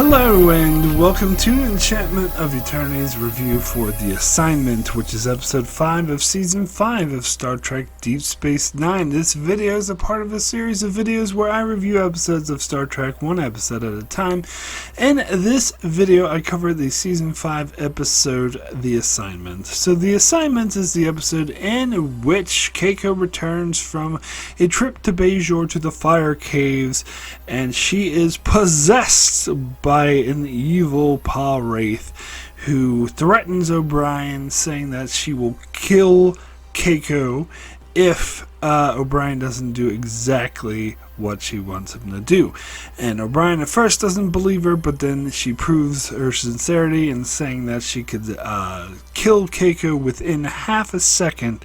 Hello and welcome to Enchantment of Eternity's review for The Assignment, which is episode 5 of season 5 of Star Trek Deep Space Nine. This video is a part of a series of videos where I review episodes of Star Trek one episode at a time. In this video I cover the season 5 episode The Assignment. So The Assignment is the episode in which Keiko returns from a trip to Bajor to the Fire Caves, and she is possessed by an evil Pah-wraith who threatens O'Brien, saying that she will kill Keiko if O'Brien doesn't do exactly what she wants him to do. And O'Brien at first doesn't believe her, but then she proves her sincerity in saying that she could kill Keiko within half a second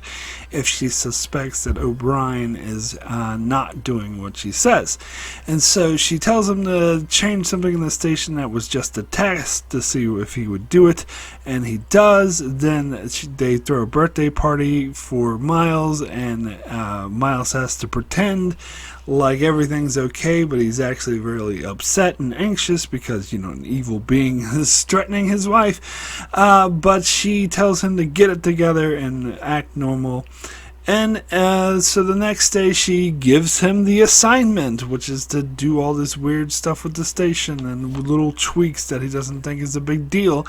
if she suspects that O'Brien is not doing what she says. And so she tells him to change something in the station that was just a test to see if he would do it, and he does. Then they throw a birthday party for Miles, and Miles has to pretend like everything's okay, but he's actually really upset and anxious because, an evil being is threatening his wife. But she tells him to get it together and act normal. And so the next day she gives him the assignment, which is to do all this weird stuff with the station and little tweaks that he doesn't think is a big deal.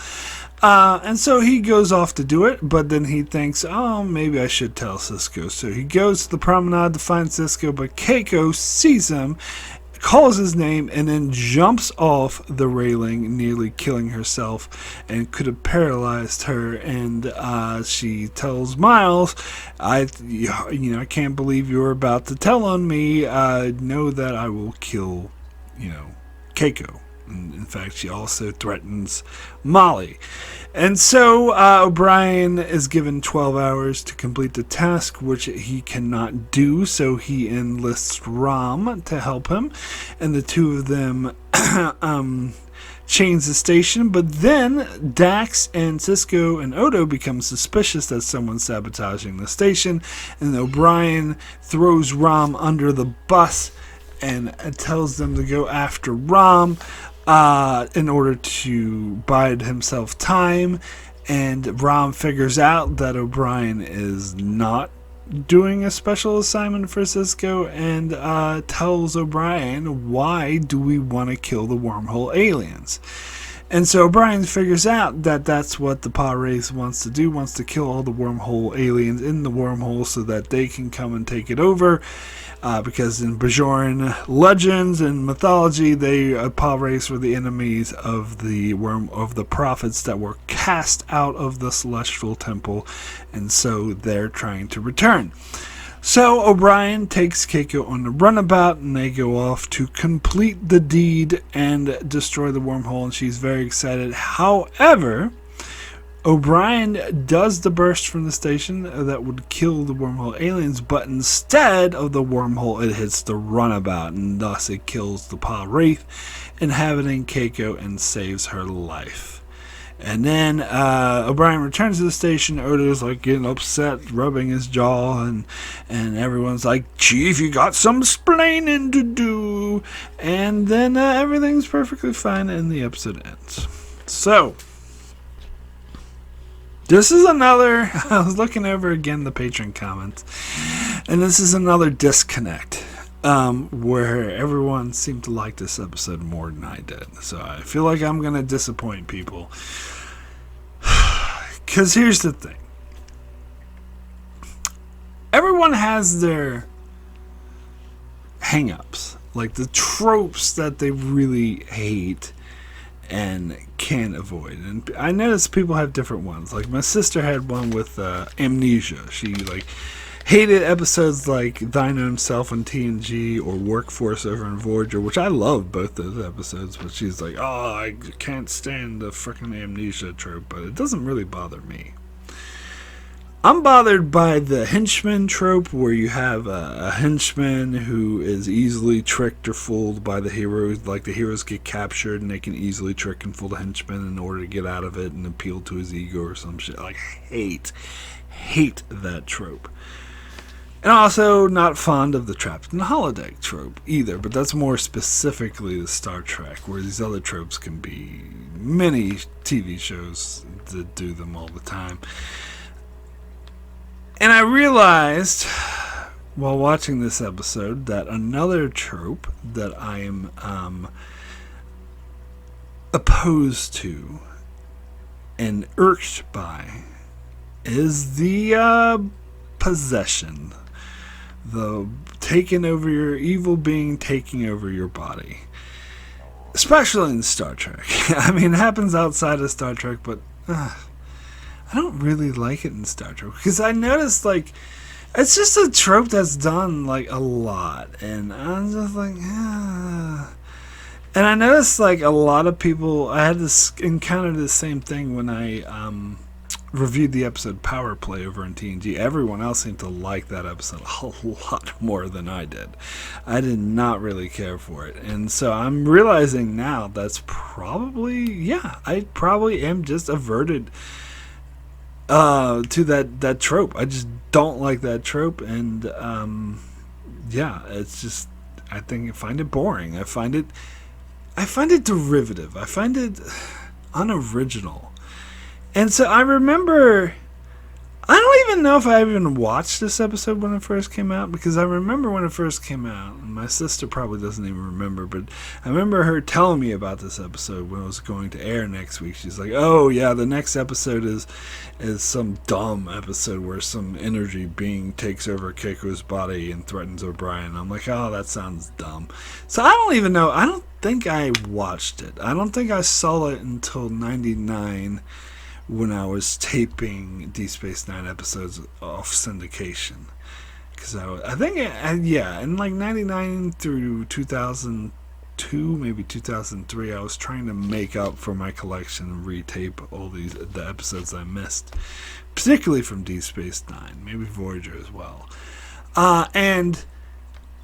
And so he goes off to do it, but then he thinks, oh, maybe I should tell Cisco. So he goes to the promenade to find Cisco, but Keiko sees him, calls his name, and then jumps off the railing, nearly killing herself, and could have paralyzed her. And she tells Miles, I can't believe you're about to tell on me. Know that I will kill, Keiko. And in fact, she also threatens Molly. And so O'Brien is given 12 hours to complete the task, which he cannot do, so he enlists Rom to help him, and the two of them change the station. But then Dax and Cisco and Odo become suspicious that someone's sabotaging the station, and O'Brien throws Rom under the bus and tells them to go after Rom in order to bide himself time. And Rom figures out that O'Brien is not doing a special assignment for Cisco, and tells O'Brien, why do we want to kill the wormhole aliens? And so O'Brien figures out that that's what the Pah-Wraiths wants to do, wants to kill all the wormhole aliens in the wormhole so that they can come and take it over. Because in Bajoran legends and mythology, the Pah-Wraiths were the enemies of the prophets that were cast out of the celestial temple, and so they're trying to return. So O'Brien takes Keiko on the runabout, and they go off to complete the deed and destroy the wormhole, and she's very excited. However, O'Brien does the burst from the station that would kill the wormhole aliens, but instead of the wormhole, it hits the runabout, and thus it kills the Pah-Wraith, inhabiting Keiko, and saves her life. And then O'Brien returns to the station. Odo's getting upset, rubbing his jaw, and everyone's like, Chief, you got some splaining to do. And then everything's perfectly fine, and the episode ends. So this is another, I was looking over again the patron comments, and this is another disconnect where everyone seemed to like this episode more than I did. So I feel like I'm going to disappoint people. Because here's the thing. Everyone has their hang-ups, like the tropes that they really hate and can't avoid. And I notice people have different ones. Like my sister had one with amnesia. She hated episodes like Thine Own Self on TNG or Workforce over in Voyager, which I love both those episodes, but she's like, oh, I can't stand the freaking amnesia trope. But it doesn't really bother me. I'm bothered by the henchman trope, where you have a henchman who is easily tricked or fooled by the heroes. Like the heroes get captured and they can easily trick and fool the henchman in order to get out of it and appeal to his ego or some shit. Hate that trope. And also not fond of the trapped in the holodeck trope either, but that's more specifically the Star Trek, where these other tropes can be many TV shows that do them all the time. And I realized while watching this episode that another trope that I am opposed to and irked by is the possession. The taking over your evil being, taking over your body. Especially in Star Trek. I mean, it happens outside of Star Trek, but I don't really like it in Star Trek. Because I noticed, like, it's just a trope that's done, like, a lot. And I'm just like, And I noticed, like, a lot of people, I had this encounter the same thing when I reviewed the episode Power Play over on TNG. Everyone else seemed to like that episode a lot more than I did. I did not really care for it. And so I'm realizing now that's probably, I probably am just averted to that trope. I just don't like that trope. And it's just, I find it boring. I find it derivative. I find it unoriginal. And so I remember, I don't even know if I even watched this episode when it first came out, because I remember when it first came out, and my sister probably doesn't even remember, but I remember her telling me about this episode when it was going to air next week. She's like, oh yeah, the next episode is some dumb episode where some energy being takes over Keiko's body and threatens O'Brien. I'm like, oh, that sounds dumb. So I don't even know, I don't think I watched it. I don't think I saw it until 99, when I was taping DS9 episodes off syndication. Because I think, in like 99 through 2002, maybe 2003, I was trying to make up for my collection and retape all the episodes I missed, particularly from DS9, maybe Voyager as well. I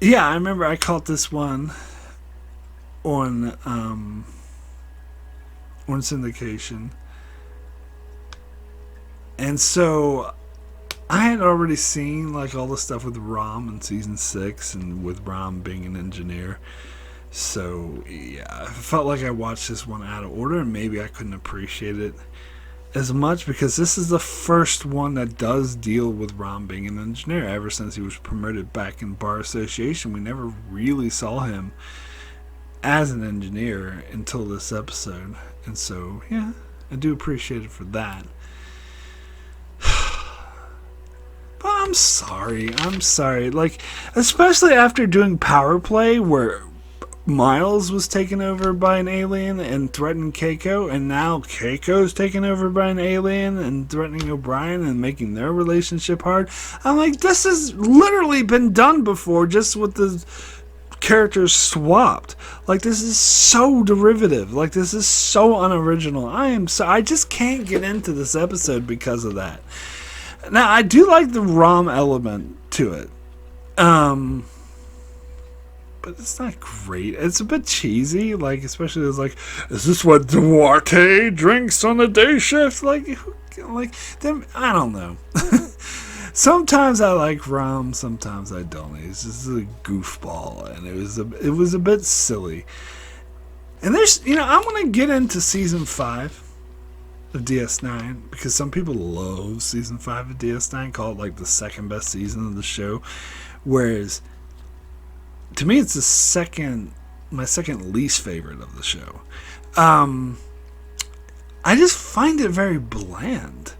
remember I caught this one on syndication. And so I had already seen like all the stuff with Rom in season 6 and with Rom being an engineer. So yeah, I felt like I watched this one out of order, and maybe I couldn't appreciate it as much because this is the first one that does deal with Rom being an engineer. Ever since he was promoted back in Bar Association, we never really saw him as an engineer until this episode. And so yeah, I do appreciate it for that. But I'm sorry. Like, especially after doing Power Play, where Miles was taken over by an alien and threatened Keiko, and now Keiko's taken over by an alien and threatening O'Brien and making their relationship hard. I'm like, this has literally been done before, just with the characters swapped. Like, this is so derivative. Like, this is so unoriginal. I just can't get into this episode because of that. Now, I do like the Rom element to it. But it's not great. It's a bit cheesy. Like, especially it's like, is this what Duarte drinks on the day shift? Like them, I don't know. Sometimes I like Rom, sometimes I don't. It's just a goofball, and it was a bit silly. And there's, I'm gonna get into season 5 of DS9 because some people love season 5 of DS9, call it like the second best season of the show, whereas to me it's my second least favorite of the show. I just find it very bland,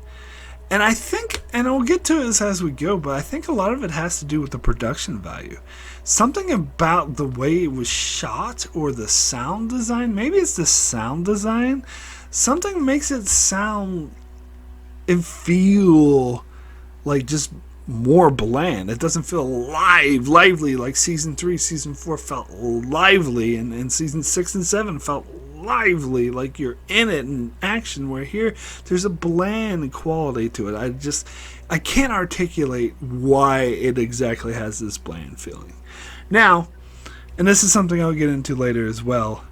and I think, and I'll get to this as we go, but I think a lot of it has to do with the production value. Something about the way it was shot or the sound design, maybe it's the sound design, something makes it sound and feel like just more bland. It doesn't feel lively like season 3, season 4 felt lively, and season 6 and 7 felt lively, like you're in it in action, where here there's a bland quality to it. I can't articulate why it exactly has this bland feeling. Now, and this is something I'll get into later as well,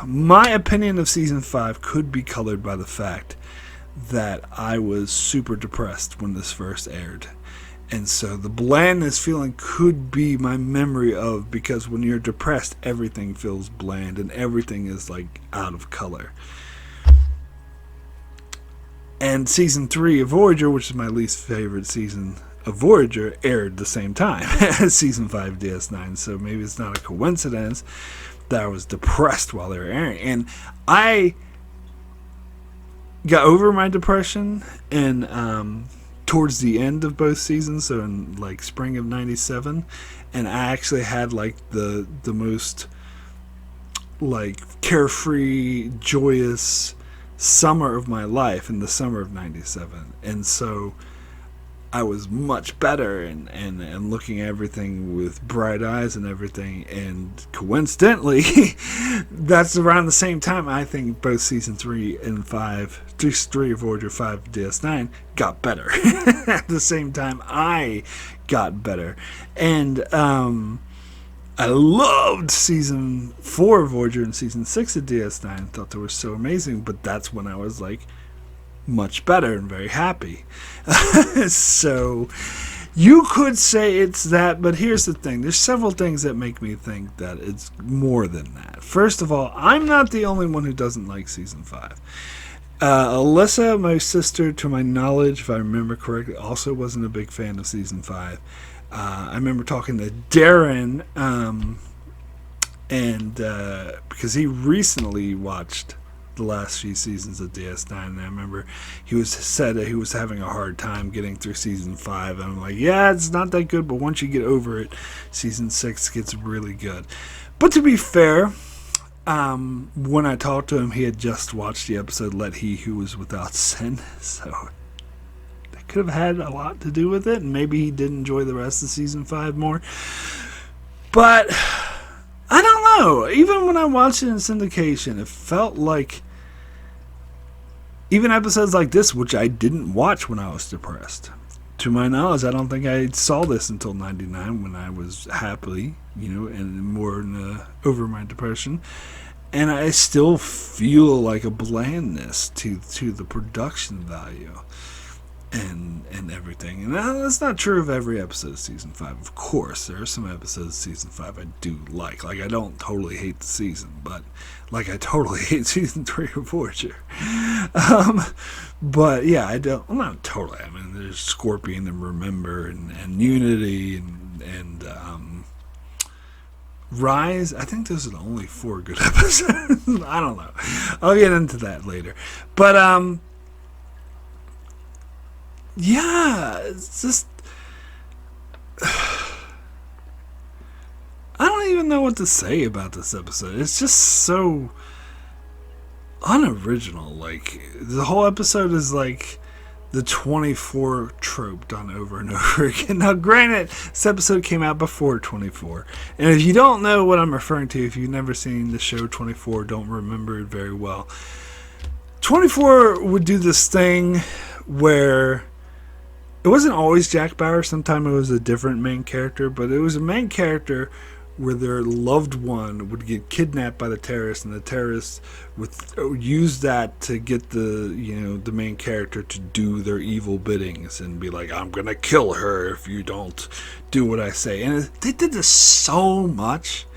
my opinion of season 5 could be colored by the fact that I was super depressed when this first aired. And so the blandness feeling could be my memory of, because when you're depressed, everything feels bland and everything is like out of color. And season 3 of Voyager, which is my least favorite season of Voyager, aired the same time as season 5 DS9. So maybe it's not a coincidence that I was depressed while they were airing. And I got over my depression and towards the end of both seasons, so in like spring of 97, and I actually had like the most like carefree, joyous summer of my life in the summer of 97. And so I was much better and looking at everything with bright eyes and everything. And coincidentally, that's around the same time I think both season 3 and 5, 3 of Voyager, 5 DS9 got better. At the same time I got better. And I loved season 4 of Voyager and season 6 of DS9. Thought they were so amazing, but that's when I was like much better and very happy. So you could say it's that, but here's the thing. There's several things that make me think that it's more than that. First of all, I'm not the only one who doesn't like season 5. Alyssa, my sister, to my knowledge, if I remember correctly, also wasn't a big fan of season 5. I remember talking to Darren, and because he recently watched the last few seasons of DS9, and I remember he said that he was having a hard time getting through season 5, and I'm like, yeah, it's not that good, but once you get over it, season 6 gets really good. But to be fair, when I talked to him, he had just watched the episode Let He Who Was Without Sin, so that could have had a lot to do with it, and maybe he did enjoy the rest of season 5 more. But I don't know. Even when I watched it in syndication, it felt like even episodes like this, which I didn't watch when I was depressed. To my knowledge, I don't think I saw this until 99 when I was happily, and more over my depression. And I still feel like a blandness to the production value and everything. And that's not true of every episode of season 5. Of course, there are some episodes of season 5 I do like. Like, I don't totally hate the season, but like I totally hate season 3 of Voyager. But yeah, I don't. Well, not totally. I mean, there's Scorpion and Remember and Unity and Rise. I think those are the only 4 good episodes. I don't know. I'll get into that later. But yeah, it's just I don't even know what to say about this episode. It's just so unoriginal. Like, the whole episode is like the 24 trope done over and over again. Now, granted, this episode came out before 24. And if you don't know what I'm referring to, if you've never seen the show 24, don't remember it very well, 24 would do this thing where it wasn't always Jack Bauer. Sometimes it was a different main character, but it was a main character where their loved one would get kidnapped by the terrorists, and the terrorists would use that to get the main character to do their evil biddings and be like, I'm gonna kill her if you don't do what I say. And they did this so much.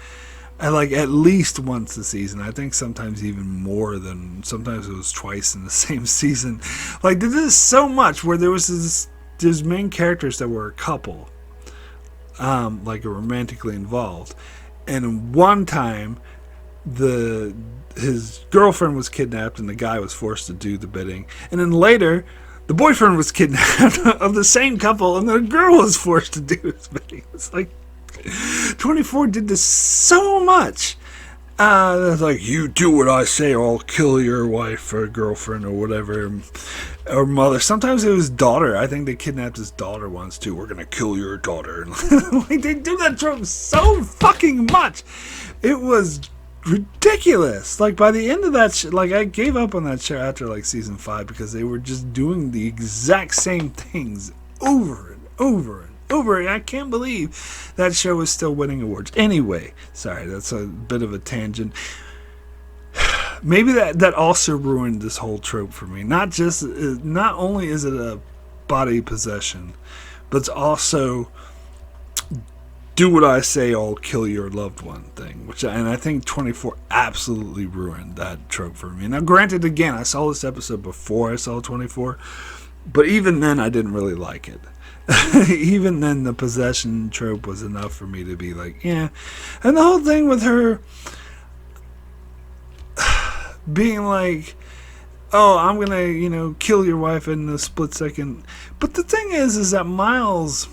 Like at least once a season. I think sometimes even more than, sometimes it was twice in the same season. Like, they did this so much where there was there's main characters that were a couple, like, are romantically involved, and one time his girlfriend was kidnapped and the guy was forced to do the bidding, and then later the boyfriend was kidnapped of the same couple and the girl was forced to do his bidding. It's like 24 did this so much. It's like, you do what I say or I'll kill your wife or girlfriend or whatever, or mother. Sometimes it was daughter. I think they kidnapped his daughter once too. We're gonna kill your daughter. Like, they do that trope so fucking much. It was ridiculous. Like, by the end of that like, I gave up on that show after like season 5 because they were just doing the exact same things over and over and over, and I can't believe that show is still winning awards. Anyway, sorry, that's a bit of a tangent. Maybe that also ruined this whole trope for me. Not only is it a body possession, but it's also do what I say, I'll kill your loved one thing. And I think 24 absolutely ruined that trope for me. Now, granted, again, I saw this episode before I saw 24, but even then, I didn't really like it. Even then, the possession trope was enough for me to be like, yeah. And the whole thing with her being like, oh, I'm gonna, kill your wife in a split second. But the thing is that Miles,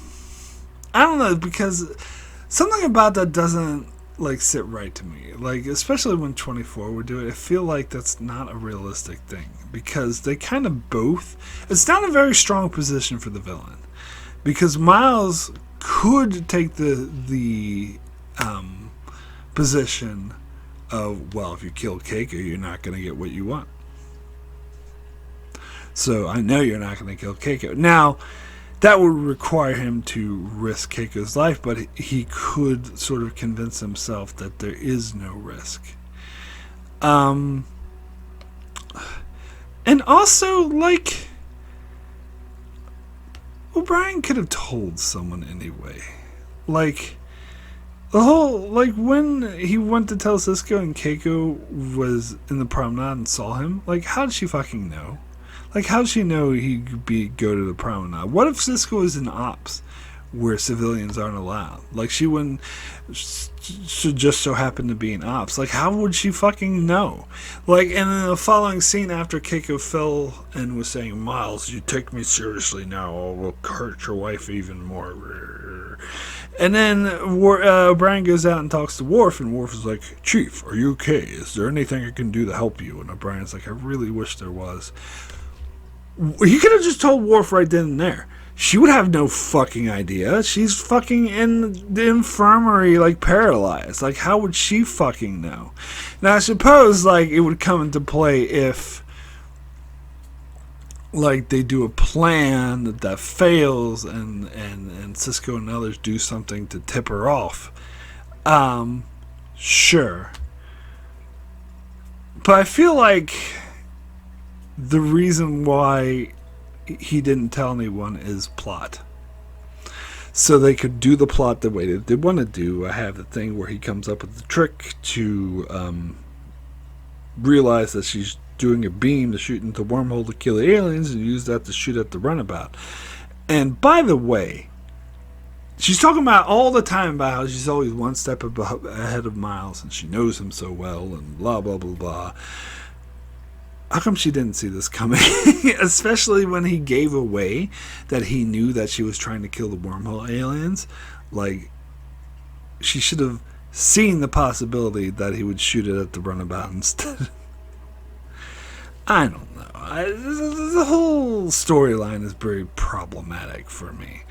I don't know, because something about that doesn't sit right to me. Especially when 24 would do it, I feel like that's not a realistic thing, because they kind of both. It's not a very strong position for the villain, because Miles could take the position of, well, if you kill Keiko, you're not going to get what you want. So I know you're not going to kill Keiko. Now, that would require him to risk Keiko's life, but he could sort of convince himself that there is no risk. And also, O'Brien could have told someone anyway. The whole, when he went to tell Cisco and Keiko was in the promenade and saw him, how did she fucking know? How'd she know he'd go to the promenade? What if Cisco is in ops where civilians aren't allowed? She should just so happen to be in ops. How would she fucking know? And in the following scene after Keiko fell and was saying, Miles, you take me seriously now, or we'll hurt your wife even more. And then O'Brien goes out and talks to Worf, and Worf is like, Chief, are you okay? Is there anything I can do to help you? And O'Brien's like, I really wish there was. He could have just told Worf right then and there. She would have no fucking idea. She's fucking in the infirmary, paralyzed. How would she fucking know? Now, I suppose, it would come into play if, they do a plan that fails and Cisco and others do something to tip her off. Sure. But I feel like the reason why he didn't tell anyone is plot. So they could do the plot the way that they want to do. I have the thing where he comes up with the trick to realize that she's doing a beam to shoot into the wormhole to kill the aliens, and use that to shoot at the runabout. And by the way, she's talking about all the time about how she's always one step ahead of Miles, and she knows him so well, and blah, blah, blah, blah. How come she didn't see this coming? Especially when he gave away that he knew that she was trying to kill the wormhole aliens. She should have seen the possibility that he would shoot it at the runabout instead. I don't know. The whole storyline is very problematic for me.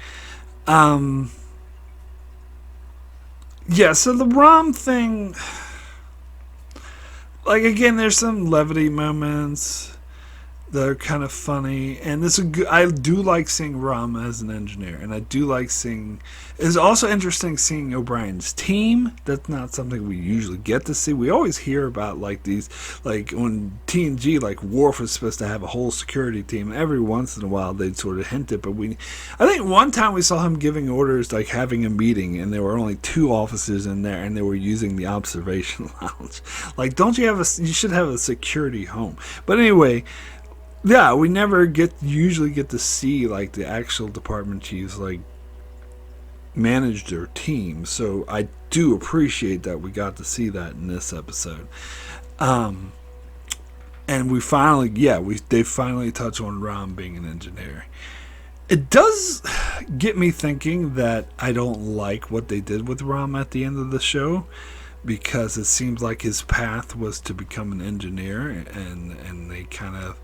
Yeah, so the ROM thing... again, there's some levity moments that are kind of funny, and I do like seeing Ram as an engineer, and I do like seeing. It's also interesting seeing O'Brien's team. That's not something we usually get to see. We always hear about these, on TNG, Worf was supposed to have a whole security team. Every once in a while, they'd sort of hint it, but I think one time we saw him giving orders, having a meeting, and there were only 2 officers in there, and they were using the observation lounge. Don't you you should have a security home. But anyway. Yeah, we never usually get to see the actual department chiefs manage their team, so I do appreciate that we got to see that in this episode. And we finally, they finally touch on Ram being an engineer. It does get me thinking that I don't like what they did with Ram at the end of the show, because it seems like his path was to become an engineer, and they kind of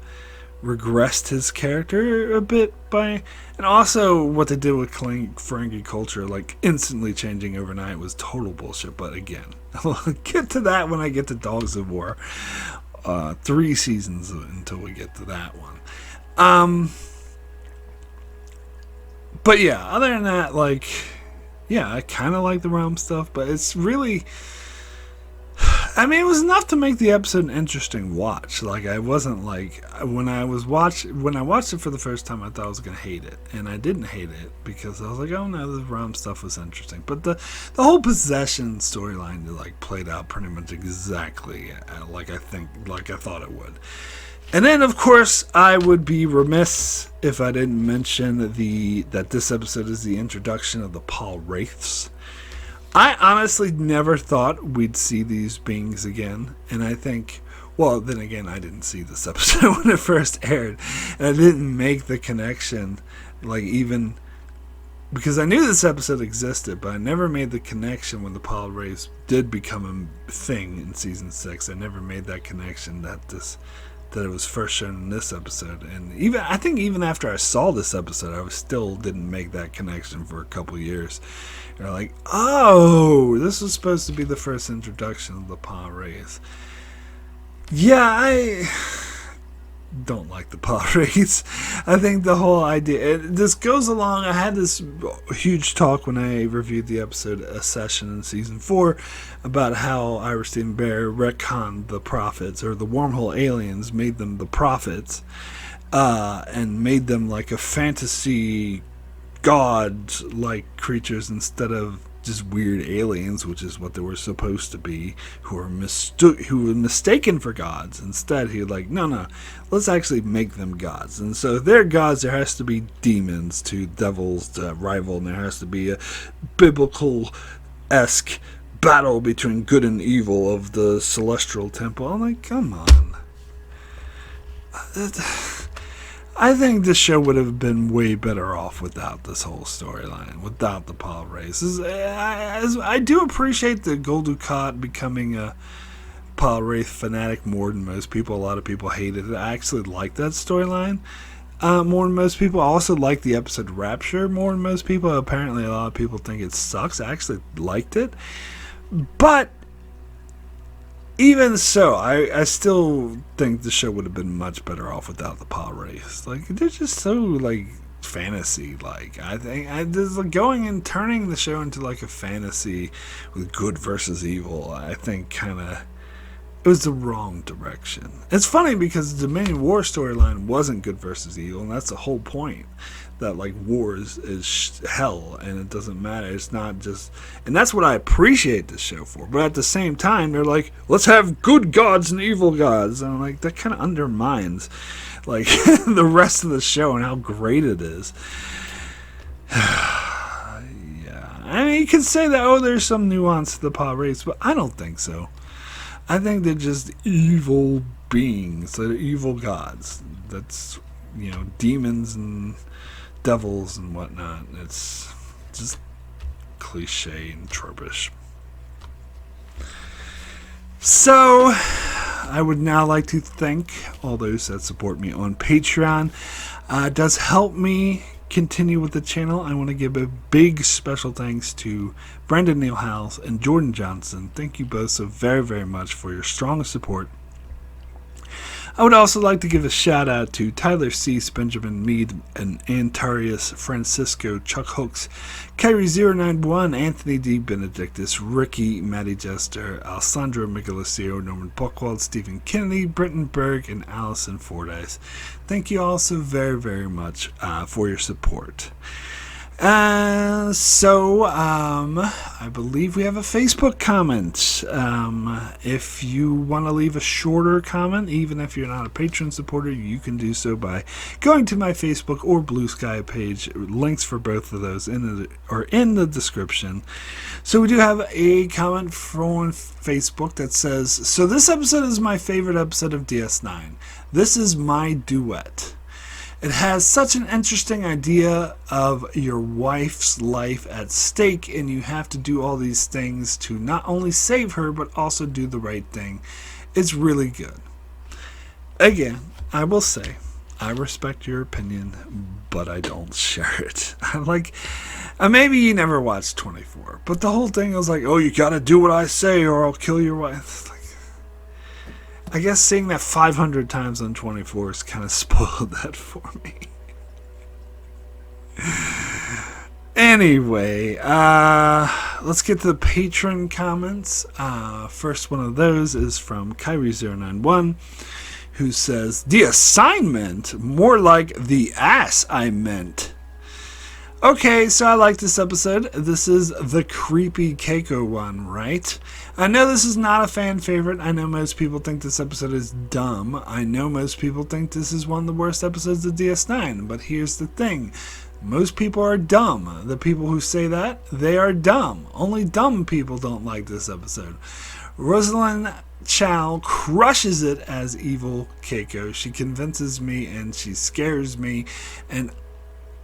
regressed his character a bit and also what they did with Ferengi culture, instantly changing overnight, was total bullshit. But again, I'll get to that when I get to Dogs of War. 3 seasons until we get to that one. But yeah, other than that, I kind of like the realm stuff, but it's really, I mean, it was enough to make the episode an interesting watch. Like, I wasn't like when I watched it for the first time, I thought I was gonna hate it, and I didn't hate it because I was like, oh no, the Rom stuff was interesting. But the whole possession storyline like played out pretty much exactly like I thought it would. And then, of course, I would be remiss if I didn't mention that this episode is the introduction of the Pah-Wraiths. I honestly never thought we'd see these beings again, and I think, well, then again, I didn't see this episode when it first aired, and I didn't make the connection, like, even, because I knew this episode existed, but I never made the connection when the Pah-Wraiths did become a thing in Season 6. I never made that connection that it was first shown in this episode, and I think even after I saw this episode, I still didn't make that connection for a couple years. You're like, oh, this was supposed to be the first introduction of the Pah-Wraiths. Yeah, I don't like the Pah-Wraiths. I think the whole idea, this goes along. I had this huge talk when I reviewed the episode A Session in Season 4 about how Ira Steven Behr retconned the prophets, or the wormhole aliens, made them the prophets, and made them like a fantasy god-like creatures instead of just weird aliens, which is what they were supposed to be, who were mistaken for gods. Instead, he was like, no, let's actually make them gods. And so if they're gods, there has to be demons to devils to rival, and there has to be a biblical-esque battle between good and evil of the celestial temple. I'm like, come on. I think this show would have been way better off without this whole storyline, without the Pah-Wraiths. I do appreciate the Gul Dukat becoming a Pah-Wraith fanatic more than most people. A lot of people hated it. I actually like that storyline more than most people. I also like the episode Rapture more than most people. Apparently a lot of people think it sucks. I actually liked it. But even so, I still think the show would have been much better off without the Pah-Wraiths. Like, they're just so, like, fantasy-like. I think there's like going and turning the show into, like, a fantasy with good versus evil, I think kind of, it was the wrong direction. It's funny because the Dominion War storyline wasn't good versus evil, and that's the whole point. That like war is hell, and it doesn't matter. It's not just, and that's what I appreciate this show for. But at the same time, they're like, let's have good gods and evil gods, and I'm like, that kind of undermines like the rest of the show and how great it is. Yeah, I mean, you could say that, oh, there's some nuance to the Pah-Wraiths, but I don't think so. I think they're just evil beings, they're evil gods. That's, you know, demons and devils and whatnot. It's just cliche and tropish. So I would now like to thank all those that support me on Patreon. It does help me continue with the channel. I want to give a big special thanks to Brandon Neal Howells and Jordan Johnson. Thank you both so very, very much for your strong support. I would also like to give a shout out to Tyler Cease, Benjamin Mead, and Antarius Francisco, Chuck Hooks, Kyrie091, Anthony D. Benedictus, Ricky, Maddie Jester, Alessandro Michelosio, Norman Buchwald, Stephen Kennedy, Britton Berg, and Allison Fordyce. Thank you all so very, very much for your support. I believe we have a Facebook comment. If you want to leave a shorter comment, even if you're not a Patreon supporter, you can do so by going to my Facebook or Blue Sky page. Links for both of those in the description. So we do have a comment from Facebook that says, so this episode is my favorite episode of DS9. This is my duet. It has such an interesting idea of your wife's life at stake, and you have to do all these things to not only save her, but also do the right thing. It's really good. Again, I will say, I respect your opinion, but I don't share it. Maybe you never watched 24, but the whole thing was like, oh, you gotta do what I say or I'll kill your wife. I guess seeing that 500 times on 24 has kind of spoiled that for me. Anyway, let's get to the patron comments. First one of those is from Kyrie091, who says, "The assignment? More like the ass I meant." Okay, so I like this episode. This is the creepy Keiko one, right? I know this is not a fan favorite. I know most people think this episode is dumb. I know most people think this is one of the worst episodes of DS9. But here's the thing. Most people are dumb. The people who say that, they are dumb. Only dumb people don't like this episode. Rosalind Chow crushes it as evil Keiko. She convinces me and she scares me. And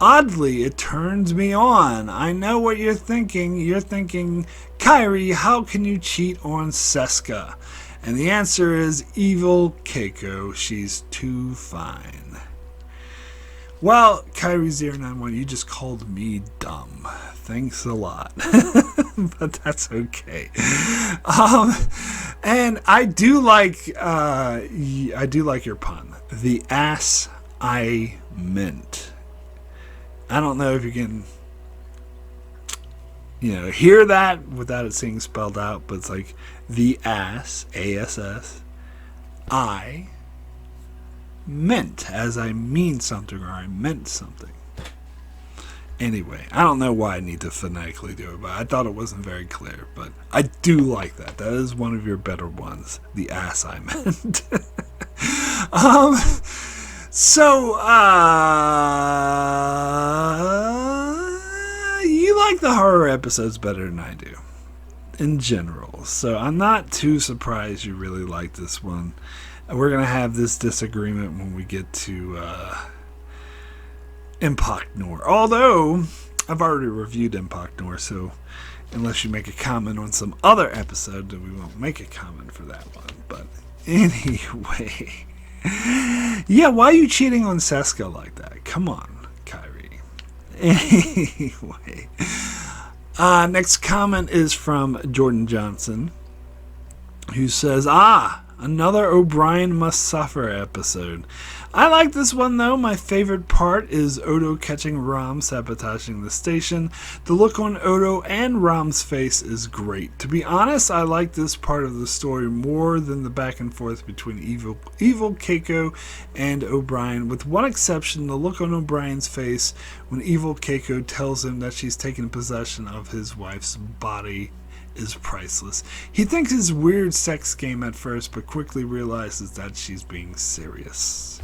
oddly, it turns me on. I know what you're thinking. You're thinking, Kyrie, how can you cheat on Seska? And the answer is evil Keiko. She's too fine. Well, Kyrie091, you just called me dumb. Thanks a lot. But that's okay. And I do like your pun. The ass I meant. I don't know if you can, hear that without it being spelled out, but it's like the ass, A-S-S, I meant, as I mean something or I meant something. Anyway, I don't know why I need to phonetically do it, but I thought it wasn't very clear. But I do like that. That is one of your better ones. The ass I meant. So, you like the horror episodes better than I do, in general. So I'm not too surprised you really like this one. We're going to have this disagreement when we get to Impact Noir. Although, I've already reviewed Impact Noir, so unless you make a comment on some other episode, then we won't make a comment for that one. But anyway, yeah, why are you cheating on Seska like that? Come on, Kyrie. Anyway, next comment is from Jordan Johnson, who says, another O'Brien Must Suffer episode. I like this one though. My favorite part is Odo catching Rom sabotaging the station. The look on Odo and Rom's face is great. To be honest, I like this part of the story more than the back and forth between evil Keiko and O'Brien, with one exception: the look on O'Brien's face when evil Keiko tells him that she's taken possession of his wife's body is priceless. He thinks it's a weird sex game at first, but quickly realizes that she's being serious.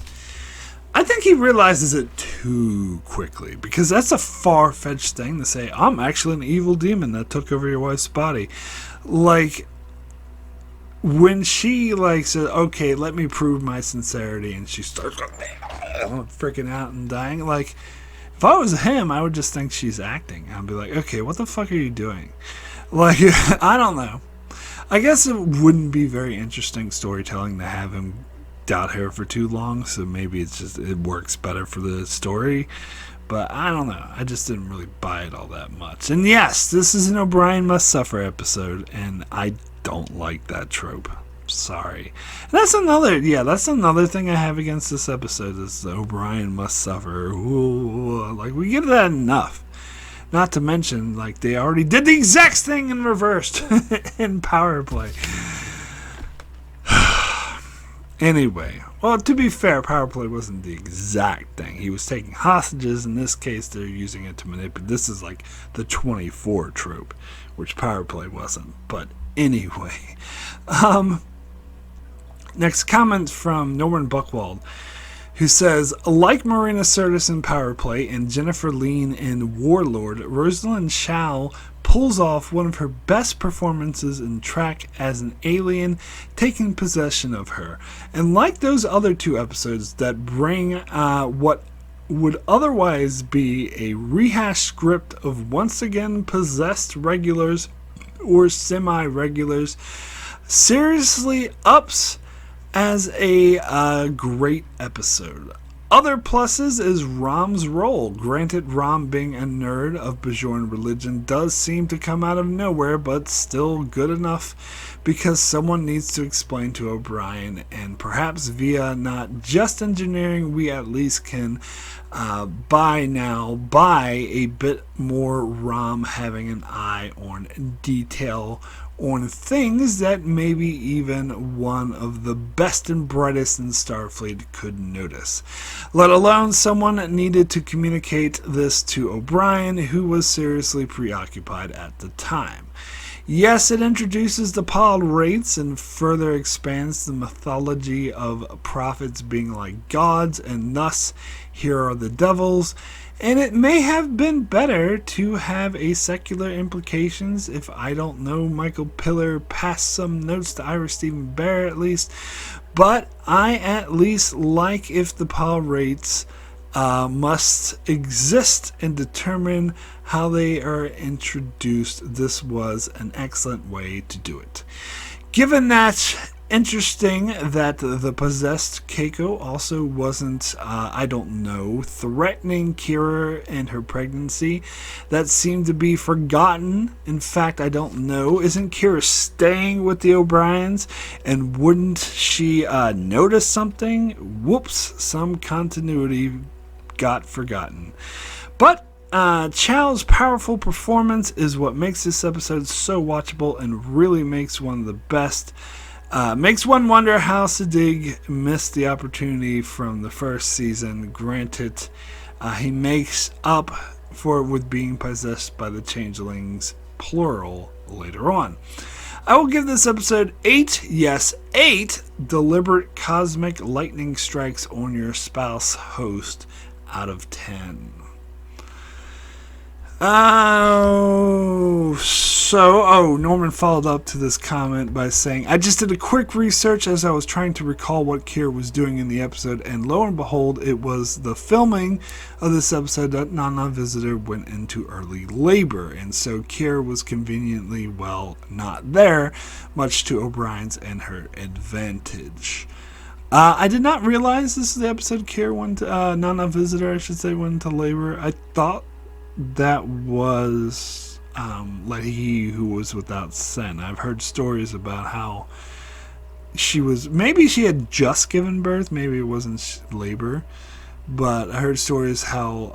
I think he realizes it too quickly, because that's a far-fetched thing to say, I'm actually an evil demon that took over your wife's body. Like, when she, says, okay, let me prove my sincerity, and she starts freaking out and dying, if I was him, I would just think she's acting. I'd be like, okay, what the fuck are you doing? I don't know. I guess it wouldn't be very interesting storytelling to have him doubt her for too long, so maybe it works better for the story. But I don't know. I just didn't really buy it all that much. And yes, this is an O'Brien Must Suffer episode, and I don't like that trope. Sorry. And that's another thing I have against this episode is the O'Brien Must Suffer. Ooh, we get that enough. Not to mention, they already did the exact thing in reversed in Power Play. Anyway, well, to be fair, Power Play wasn't the exact thing. He was taking hostages. In this case, they're using it to manipulate. This is the 24 trope, which Power Play wasn't. But anyway, next comment from Norman Buckwald, who says, like Marina Sirtis in Power Play and Jennifer Lean in Warlord, Rosalind Chow pulls off one of her best performances in Track as an alien taking possession of her. And like those other two episodes that bring what would otherwise be a rehashed script of once again possessed regulars or semi-regulars, seriously ups as a great episode. Other pluses is Rom's role. Granted, Rom being a nerd of Bajoran religion does seem to come out of nowhere, but still good enough because someone needs to explain to O'Brien, and perhaps via not just engineering, we at least can buy a bit more Rom having an eye on detail on things that maybe even one of the best and brightest in Starfleet could notice. Let alone someone needed to communicate this to O'Brien, who was seriously preoccupied at the time. Yes, it introduces the Pah-Wraiths and further expands the mythology of prophets being like gods, and thus here are the devils. And it may have been better to have a secular implications if, I don't know, Michael Piller passed some notes to Ira Stephen Bear at least. But I at least like if the Pah-Wraiths must exist and determine how they are introduced. This was an excellent way to do it. Given that, interesting that the possessed Keiko also wasn't, threatening Kira and her pregnancy. That seemed to be forgotten. In fact, I don't know. Isn't Kira staying with the O'Briens? And wouldn't she notice something? Whoops, some continuity got forgotten. But Chow's powerful performance is what makes this episode so watchable and really makes one of the best. Makes one wonder how Siddig missed the opportunity from the first season. Granted, he makes up for it with being possessed by the changelings, plural, later on. I will give this episode 8, yes, 8 deliberate cosmic lightning strikes on your spouse host out of 10. Norman followed up to this comment by saying, I just did a quick research as I was trying to recall what Kira was doing in the episode, and lo and behold, it was the filming of this episode that Nana Visitor went into early labor, and so Kira was conveniently, not there, much to O'Brien's and her advantage. I did not realize this is the episode Kira went to, Nana Visitor, went into labor. I thought that was Lehi who was without sin. I've heard stories about how maybe she had just given birth, maybe it wasn't labor, but I heard stories how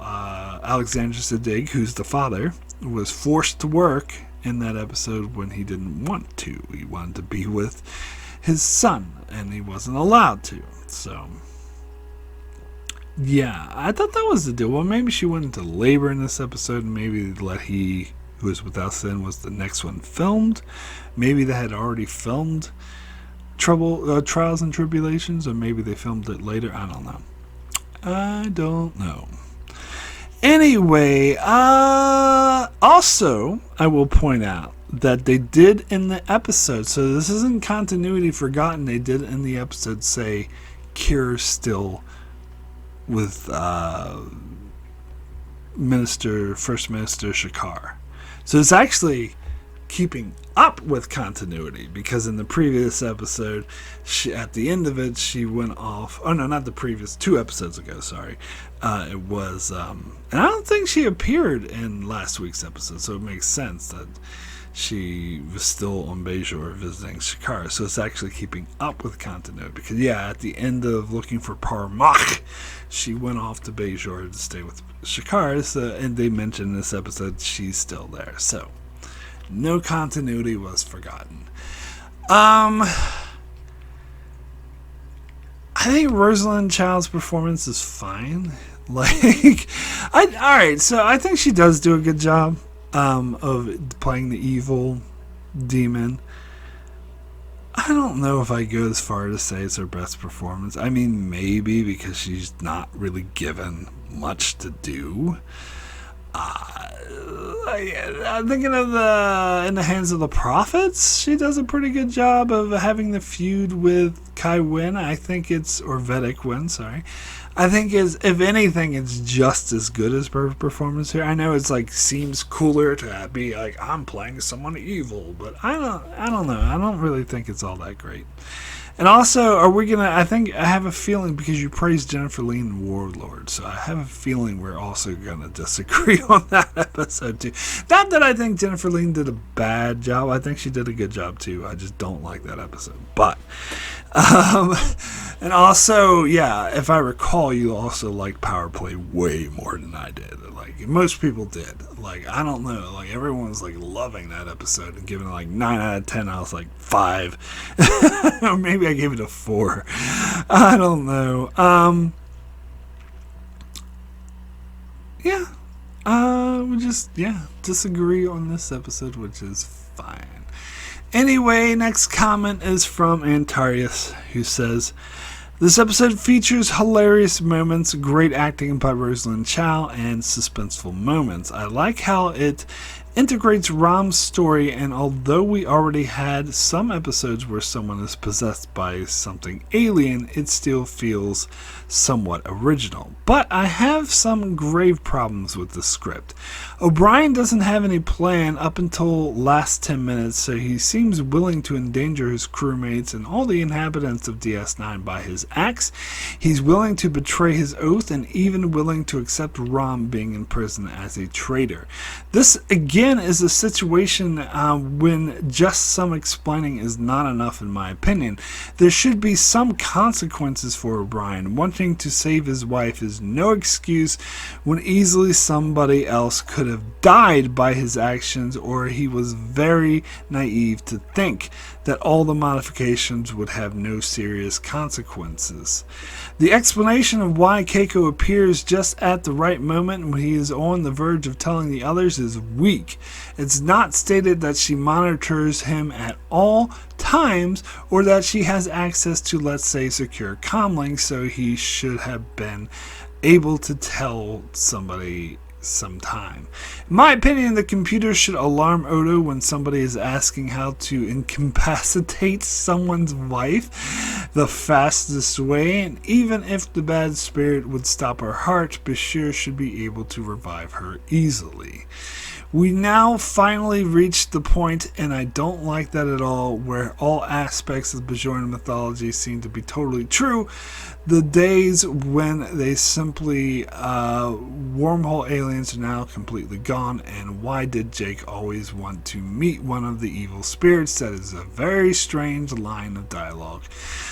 Alexander Siddig, who's the father, was forced to work in that episode when he didn't want to. He wanted to be with his son, and he wasn't allowed to. So yeah, I thought that was the deal. Well, maybe she went into labor in this episode, and maybe Lehi, who was without sin, was the next one filmed. Maybe they had already filmed Trials and Tribulations, or maybe they filmed it later. I don't know. Anyway, also, I will point out that they did in the episode, so this isn't continuity forgotten, they did in the episode say Kira's still with First Minister Shakar. So it's actually keeping up with continuity, because in the previous episode, at the end of it, she went off. Oh no, not the previous, 2 episodes ago, sorry. It was, and I don't think she appeared in last week's episode, so it makes sense that she was still on Bajor visiting Shakar. So it's actually keeping up with continuity, because at the end of looking for Parmach, she went off to Bajor to stay with Shakar, and they mentioned in this episode she's still there. So no continuity was forgotten. I think Rosalind Child's performance is fine. Alright, so I think she does do a good job of playing the evil demon. I don't know if I go as far to say it's her best performance. I mean, maybe, because she's not really given much to do. I'm thinking of In the Hands of the Prophets. She does a pretty good job of having the feud with Kai Wynn. I think it's, or Vedic Wynn, sorry. I think is, if anything, it's just as good as her performance here. I know it's like seems cooler to be like I'm playing someone evil, but I don't know. I don't really think it's all that great. And also, are we gonna? I have a feeling because you praised Jennifer Lee in Warlord, so I have a feeling we're also gonna disagree on that episode too. Not that I think Jennifer Lee did a bad job. I think she did a good job too. I just don't like that episode. But, and also, yeah, if I recall, you also liked Power Play way more than I did. Like most people did. Like I don't know. Like everyone was like loving that episode and giving it like 9 out of 10. I was like 5, or maybe I gave it a 4. I don't know. We just disagree on this episode, which is fine. Anyway, next comment is from Antarius, who says, this episode features hilarious moments, great acting by Rosalind Chow, and suspenseful moments. I like how it integrates Rom's story, and although we already had some episodes where someone is possessed by something alien, it still feels somewhat original. But I have some grave problems with the script. O'Brien doesn't have any plan up until last 10 minutes, so he seems willing to endanger his crewmates and all the inhabitants of DS9 by his acts. He's willing to betray his oath and even willing to accept Rom being in prison as a traitor. This again is a situation when just some explaining is not enough, in my opinion. There should be some consequences for O'Brien. Wanting to save his wife is no excuse when easily somebody else could have died by his actions, or he was very naive to think that all the modifications would have no serious consequences. The explanation of why Keiko appears just at the right moment when he is on the verge of telling the others is weak. It's not stated that she monitors him at all times or that she has access to, let's say, secure comlinks, so he should have been able to tell somebody sometime. In my opinion, the computer should alarm Odo when somebody is asking how to incapacitate someone's wife the fastest way, and even if the bad spirit would stop her heart, Bashir should be able to revive her easily. We now finally reached the point, and I don't like that at all, where all aspects of Bajoran mythology seem to be totally true. The days when they simply wormhole aliens are now completely gone, and why did Jake always want to meet one of the evil spirits? That is a very strange line of dialogue.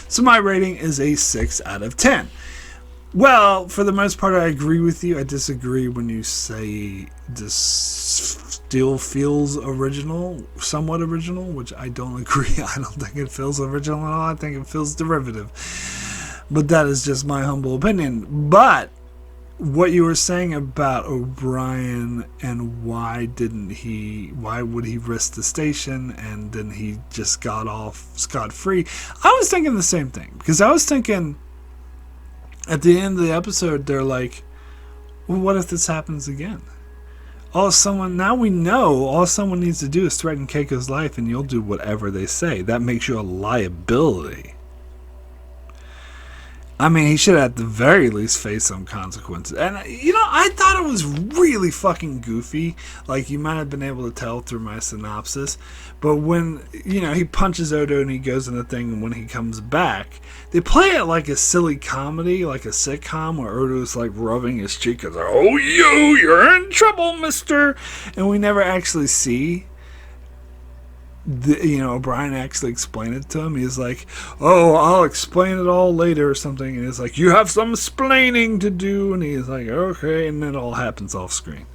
So my rating is a 6 out of 10. Well, for the most part, I agree with you. I disagree when you say this still feels original, somewhat original, which I don't agree. I don't think it feels original at all. I think it feels derivative. But that is just my humble opinion. But what you were saying about O'Brien and why would he risk the station and then he just got off scot-free, I was thinking the same thing. Because I was thinking, at the end of the episode, they're like, well, what if this happens again? Now we know all someone needs to do is threaten Keiko's life and you'll do whatever they say. That makes you a liability. I mean, he should at the very least face some consequences. And, I thought it was really fucking goofy. Like, you might have been able to tell through my synopsis. But when, he punches Odo and he goes in the thing, and when he comes back, they play it like a silly comedy, like a sitcom, where Odo's like rubbing his cheek and like, oh, you're in trouble, mister. And we never actually see O'Brien actually explained it to him. He's like, oh, I'll explain it all later or something. And he's like, you have some explaining to do. And he's like, okay. And then it all happens off screen.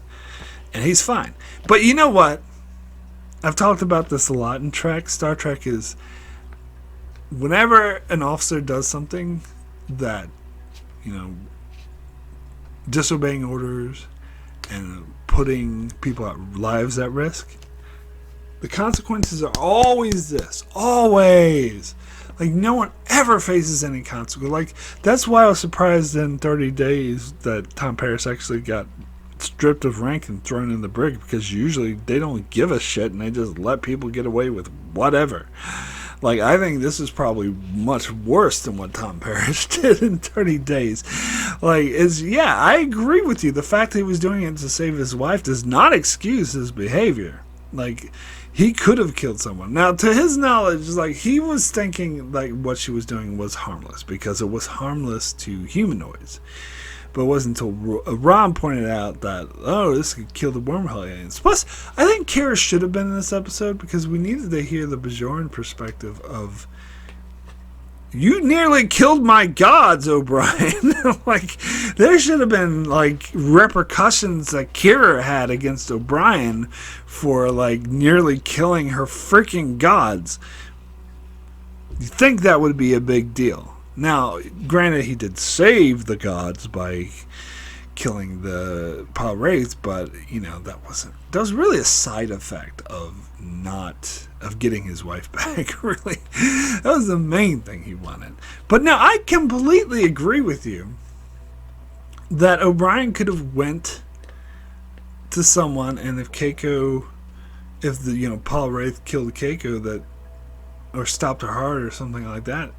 And he's fine. But you know what? I've talked about this a lot in Star Trek is whenever an officer does something that, disobeying orders and putting people's lives at risk, the consequences are always this. Always. Like, no one ever faces any consequence. Like, that's why I was surprised in 30 Days that Tom Paris actually got stripped of rank and thrown in the brig, because usually they don't give a shit and they just let people get away with whatever. Like, I think this is probably much worse than what Tom Parrish did in 30 Days. Like, I agree with you. The fact that he was doing it to save his wife does not excuse his behavior. Like, he could have killed someone. Now, to his knowledge, like, he was thinking, like, what she was doing was harmless, because it was harmless to humanoids. But it wasn't until Ron pointed out that, oh, this could kill the wormhole aliens. Plus, I think Kara should have been in this episode, because we needed to hear the Bajoran perspective of, you nearly killed my gods, O'Brien. Like, there should have been, like, repercussions that Kara had against O'Brien for, like, nearly killing her freaking gods. You think that would be a big deal. Now, granted, he did save the gods by killing the Pah-Wraiths, but, you know, that was really a side effect of getting his wife back, really. That was the main thing he wanted. But now, I completely agree with you that O'Brien could have went to someone, and if the Pah-Wraith killed Keiko, or stopped her heart or something like that,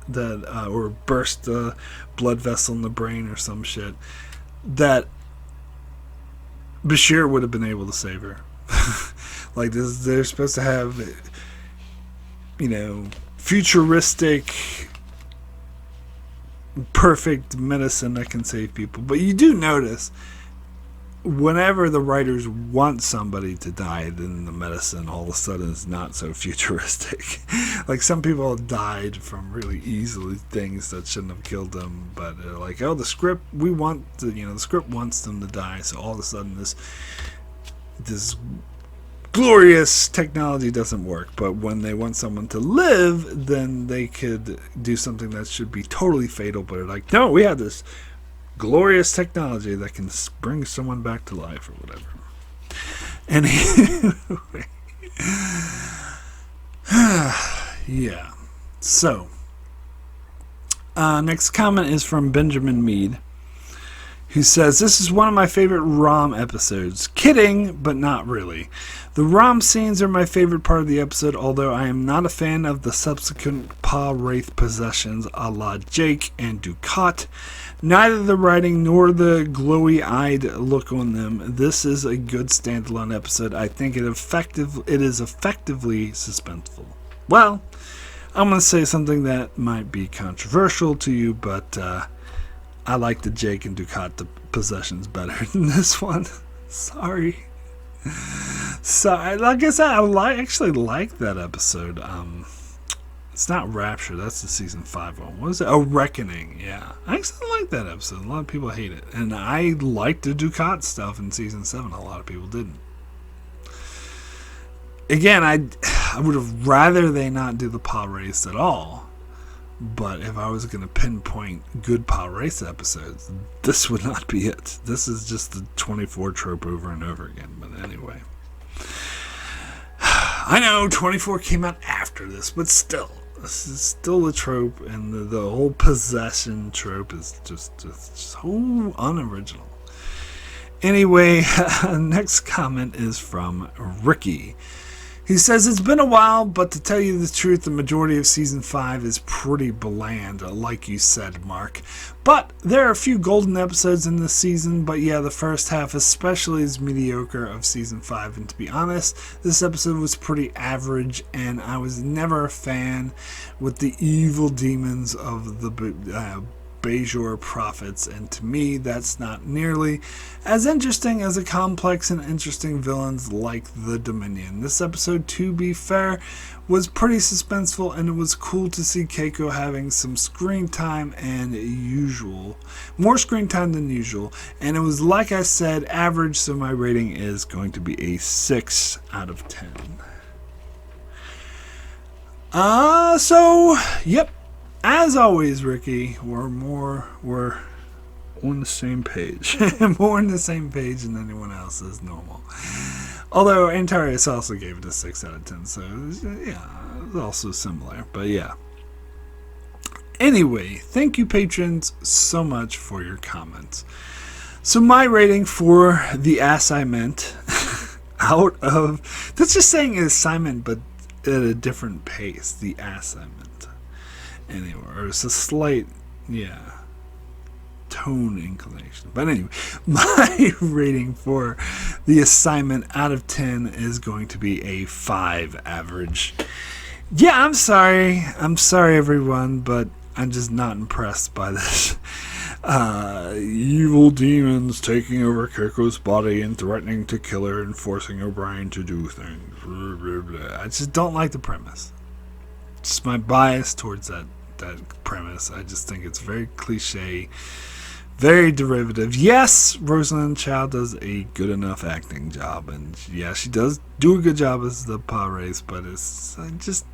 or burst the blood vessel in the brain or some shit, that Bashir would have been able to save her. Like, they're supposed to have, futuristic, perfect medicine that can save people. But you do notice, whenever the writers want somebody to die, then the medicine all of a sudden is not so futuristic. Like, some people have died from really easily things that shouldn't have killed them, but they're like, oh, the script wants them to die, so all of a sudden this glorious technology doesn't work. But when they want someone to live, then they could do something that should be totally fatal, but they're like, no, we have this glorious technology that can bring someone back to life or whatever. Anyway, yeah. So, next comment is from Benjamin Mead, who says, this is one of my favorite ROM episodes. Kidding, but not really. The ROM scenes are my favorite part of the episode, although I am not a fan of the subsequent Pah-Wraith possessions a la Jake and Dukat. Neither the writing nor the glowy-eyed look on them. This is a good standalone episode. I think it is effectively suspenseful. Well, I'm going to say something that might be controversial to you, but I like the Jake and Dukat possessions better than this one. Sorry. So, like I said, I actually like that episode. It's not Rapture, that's the season 5 one. What is it? Oh, Reckoning, yeah. I actually like that episode. A lot of people hate it. And I liked the Dukat stuff in season 7. A lot of people didn't. Again, I would have rather they not do the Pah-Wraiths at all. But if I was going to pinpoint good Pah-Wraiths episodes, this would not be it. This is just the 24 trope over and over again. But anyway. I know 24 came out after this, but still. This is still a trope, and the whole possession trope is just so unoriginal. Anyway, next comment is from Ricky. He says, it's been a while, but to tell you the truth, the majority of Season 5 is pretty bland, like you said, Mark. But there are a few golden episodes in this season, but yeah, the first half especially is mediocre of Season 5. And to be honest, this episode was pretty average, and I was never a fan with the evil demons of the Bajor prophets, and to me that's not nearly as interesting as the complex and interesting villains like the Dominion. This episode, to be fair, was pretty suspenseful, and it was cool to see Keiko having some screen time more screen time than usual, and it was, like I said, average, so my rating is going to be a 6 out of 10. Yep. As always, Ricky, we're on the same page. More on the same page than anyone else is normal. Although Antarius also gave it a 6 out of 10, so yeah, it's also similar. But yeah. Anyway, thank you, patrons, so much for your comments. So my rating for the assignment, out of, that's just saying assignment, but at a different pace, the assignment. Anyway, or it's a slight, tone inclination. But anyway, my rating for the assignment out of 10 is going to be a 5 average. Yeah, I'm sorry everyone, but I'm just not impressed by this. Evil demons taking over Keiko's body and threatening to kill her and forcing O'Brien to do things. Blah, blah, blah. I just don't like the premise. Just my bias towards that premise. I just think it's very cliche, very derivative. Yes, Rosalind Child does a good enough acting job, and yeah, she does do a good job as the Pah-Wraiths, but I just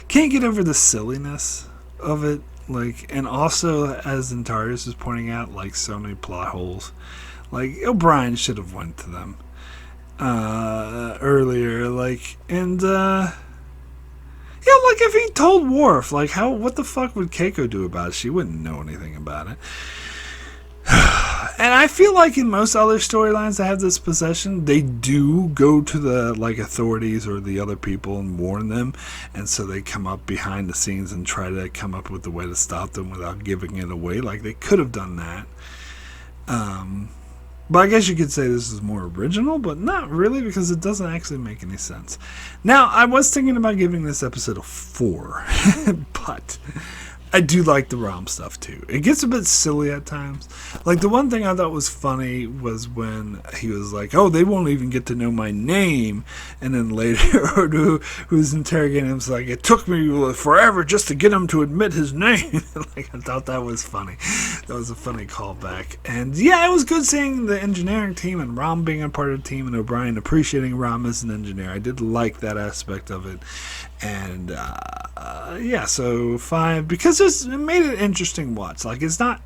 can't get over the silliness of it. Like, and also, as Antarius was pointing out, like, so many plot holes. Like, O'Brien should have went to them earlier. Like, and like, if he told Worf, like, what the fuck would Keiko do about it? She wouldn't know anything about it. And I feel like in most other storylines that have this possession, they do go to the authorities or the other people and warn them, and so they come up behind the scenes and try to come up with a way to stop them without giving it away. Like, they could have done that. But I guess you could say this is more original, but not really, because it doesn't actually make any sense. Now, I was thinking about giving this episode a 4, but I do like the ROM stuff too. It gets a bit silly at times. Like, the one thing I thought was funny was when he was like, "Oh, they won't even get to know my name," and then later, who's interrogating him was like, "It took me forever just to get him to admit his name." Like, I thought that was funny. That was a funny callback. And yeah, it was good seeing the engineering team and Rom being a part of the team and O'Brien appreciating Rom as an engineer. I did like that aspect of it. And yeah, so 5, because it made it an interesting watch. Like, it's not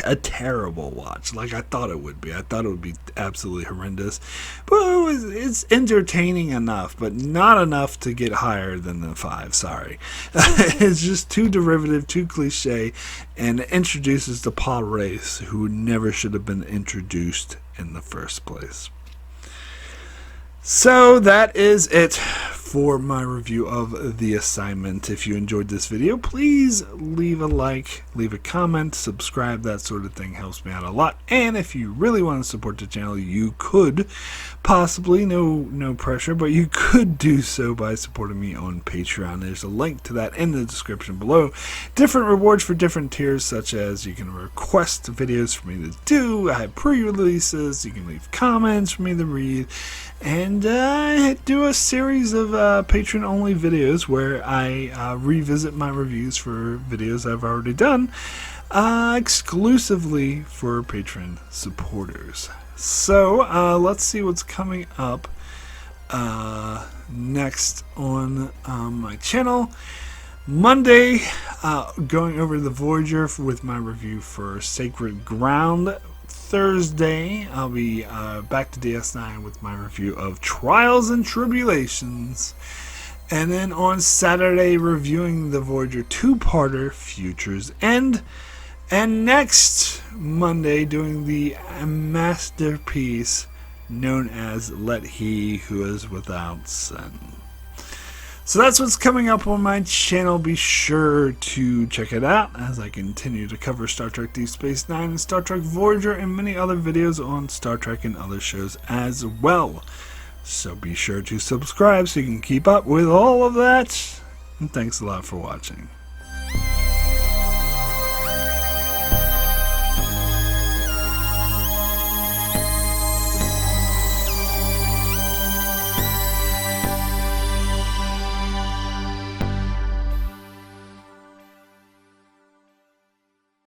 a terrible watch like I thought it would be. I thought it would be absolutely horrendous, but it's entertaining enough, but not enough to get higher than the 5. Sorry. It's just too derivative, too cliche, and it introduces the Pah-Wraiths, who never should have been introduced in the first place. So that is it for my review of The Assignment. If you enjoyed this video, please leave a like, leave a comment, subscribe, that sort of thing helps me out a lot. And if you really want to support the channel, you could possibly, no pressure, but you could do so by supporting me on Patreon. There's a link to that in the description below. Different rewards for different tiers, such as you can request videos for me to do, I have pre-releases, you can leave comments for me to read, and do a series of patron-only videos where I revisit my reviews for videos I've already done, exclusively for patron supporters. So let's see what's coming up next on my channel. Monday, going over the Voyager with my review for Sacred Ground. Thursday, I'll be back to DS9 with my review of Trials and Tribulations. And then on Saturday, reviewing the Voyager 2-parter, Future's End. And next Monday, doing the masterpiece known as Let He Who Is Without Sin. So that's what's coming up on my channel. Be sure to check it out as I continue to cover Star Trek Deep Space Nine and Star Trek Voyager and many other videos on Star Trek and other shows as well. So be sure to subscribe so you can keep up with all of that. And thanks a lot for watching.